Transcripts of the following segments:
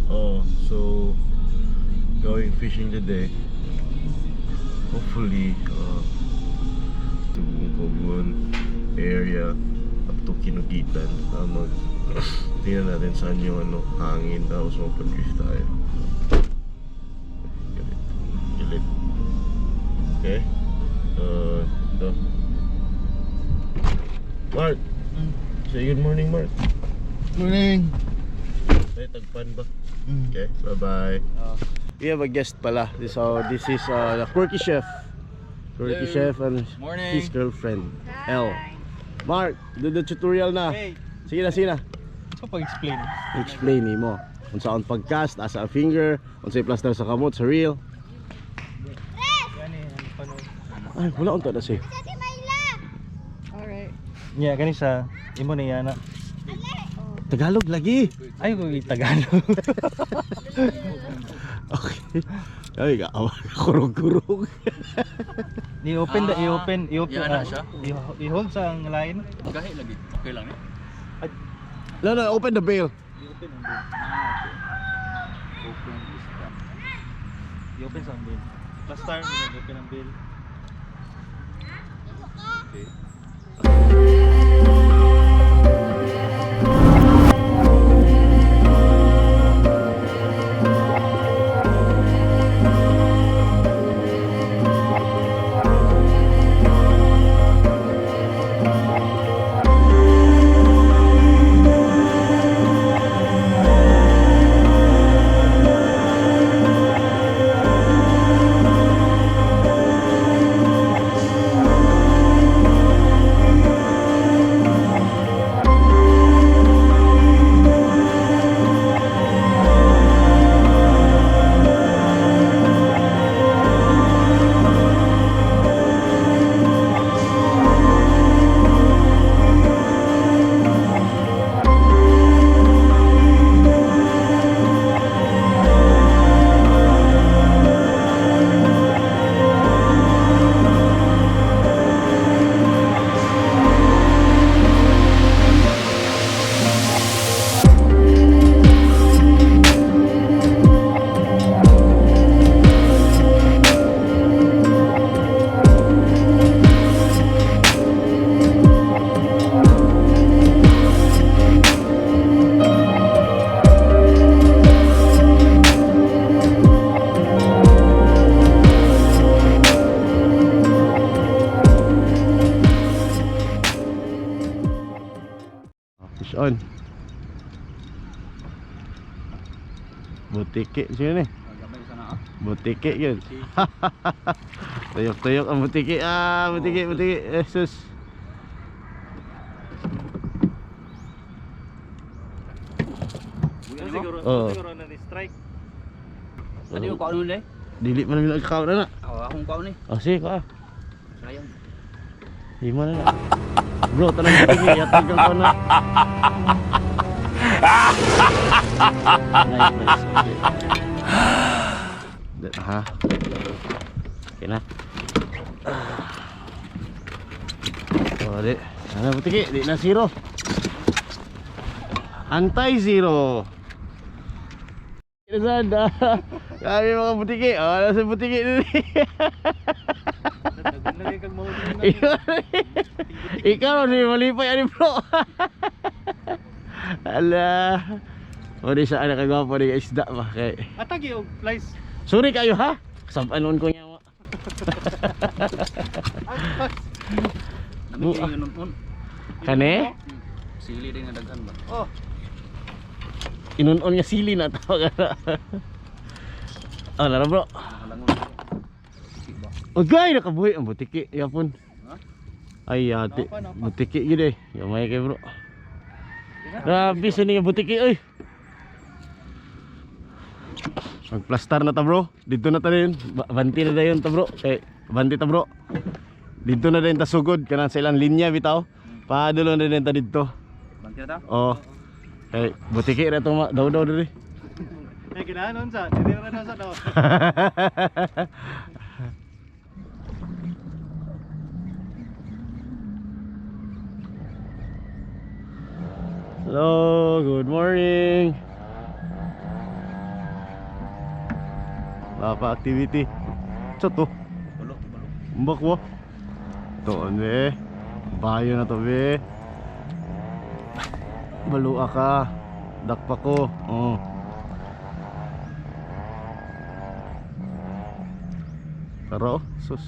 Oh, so going fishing today. Hopefully, to Kogon area up to Kinukitan. Tingnan natin saan yung hangin, tapos mapag-drift tayo. Gilit. Okay? Ito. Mark! Say good morning, Mark. Morning. Ay, tagpan ba? Okay, bye-bye. We have a guest pala. So this is the quirky chef. Quirky chef and his girlfriend, Elle. Mark, do the tutorial na. Hey. Sige na. So pag-explain. Explain mo. Kung saan pag-cast, asa a finger, kung sa'y plaster sa kamot, sa reel. Ay, wala unta na siya. Alright. Yeah, ganisa. Imo na yana. Tagalog lagi. Ay, ko Tagalog. Okay. Ay, kurog-kurog. I-open Yana siya? I-hold sa ang line. Kahit lagi. Okay lang eh. No, open the bail. I-open sa ang bill. Last time, i-open ang bill. Okay. On. Butike sini nih. Butike yun. Tuyok ang butike. Butike. Yesus. Siguro na ni strike. Tadi ko kaon ni. Dili man nang account na. Akong kaon ni. Sige ka. Sayang. Di mana na. Bro, tanong butike yatag kang kaon na. Nice. Ha? Okay na. Di. Ano butike? Di na zero. Anti-zero. Sada. Kami mga butike. Nasa butike din. Ikaw si malipay ani bro. Ala. O di sa anak kagwapo ni isda ba kay. Atagi og flies. Sorry kayo ha. Sampanon ko niya. Nami kay nun. Kane? Sili din nga daghan ba? Oh. Inunon niya sili na tawag. Nara bro. Ogay nakabuhi ang butiki yapon. Ay ate. Butiki gid eh. Gamay kay bro. Grabe sa niya butiki oy. Magplastar na ta bro. Dito na ta din. Banti na dayon ta bro. Banti ta bro. Dito na din ta sugod kanang sa ilang linya bitaw. Padulo na din ta dito. Banti na ta? Oh. Butiki ra to daw diri. Ginanon sa. Dili ra sa daw. Hello, good morning. Wala pa activity. Sa to? Bulo, bulo. Umbak wo. Toon be. Bayo na to be. Balua ka. Dakpa ko. Oh. Karo, sus.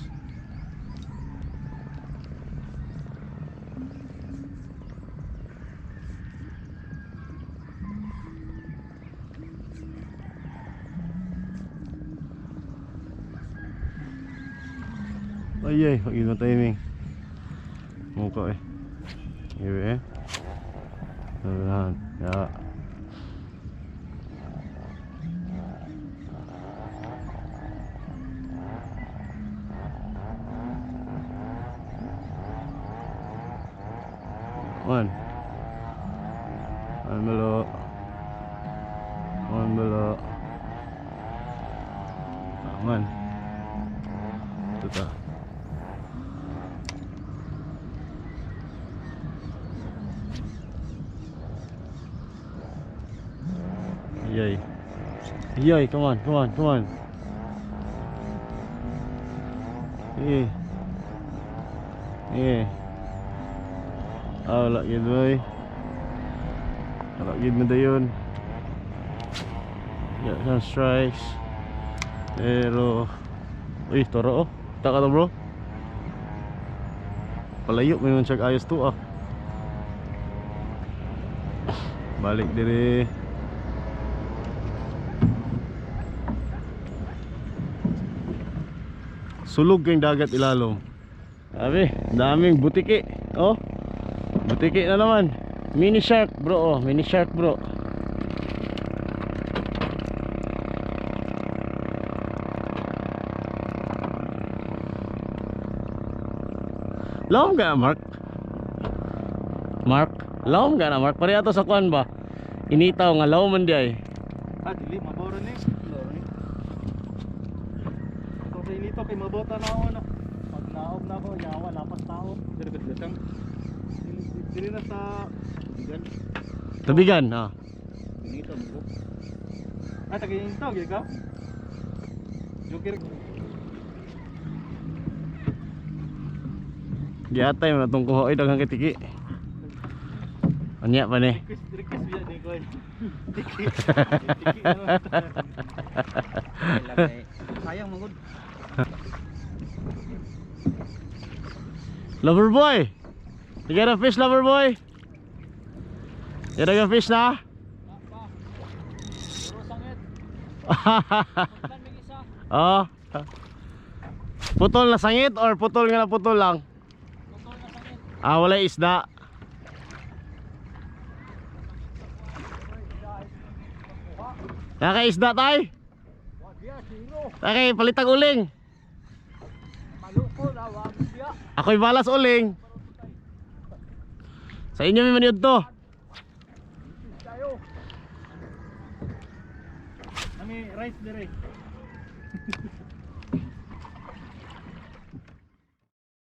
Ay, pag-ino timing. Muka eh. Iwi eh. Ayan, ya. One. One below. One below. Aman. Ito ta. Yay. Yay, come on, come on, come on. Yeah. Yeah. Wala yun boy. Wala yun na dayon. Got some strikes. Pero uy, toro oh. Taka to bro. Palayo, may check ayos to ah. Balik diri. Sulog kayong dagat ilalom. Sabi, daming butiki. Oh, butiki na naman. Mini shark bro, oh, mini shark bro. Lawom ka na Mark? Mark? Lawom ka na Mark? Pari ato sa kuan ba? Initaw nga lawom man di ay. Ah, dili maboro ni. Ito sa inito kay mabota na ako na. Pag naob na ako, yawa lapas tao. Dire-dire dili na sa bigan. Tabigan, ha. Dito mo. Ah, tagayin to, gyud ka? Joker. Giatay mo na itong kuha ay daghang kitiki. Anya pa ni. Request biya ni ko. Tiki. Sayang magud. Lover boy. You got a fish, lover boy? You got a fish na? Puro sangit. Oh. Putol na sangit or putol nga na putol lang? Putol na sangit. Ah, wala isda. Naka-isda tay? Okay, palitag uling. Ako'y balas uling. Sa inyo may maniod to. Nami rice dire.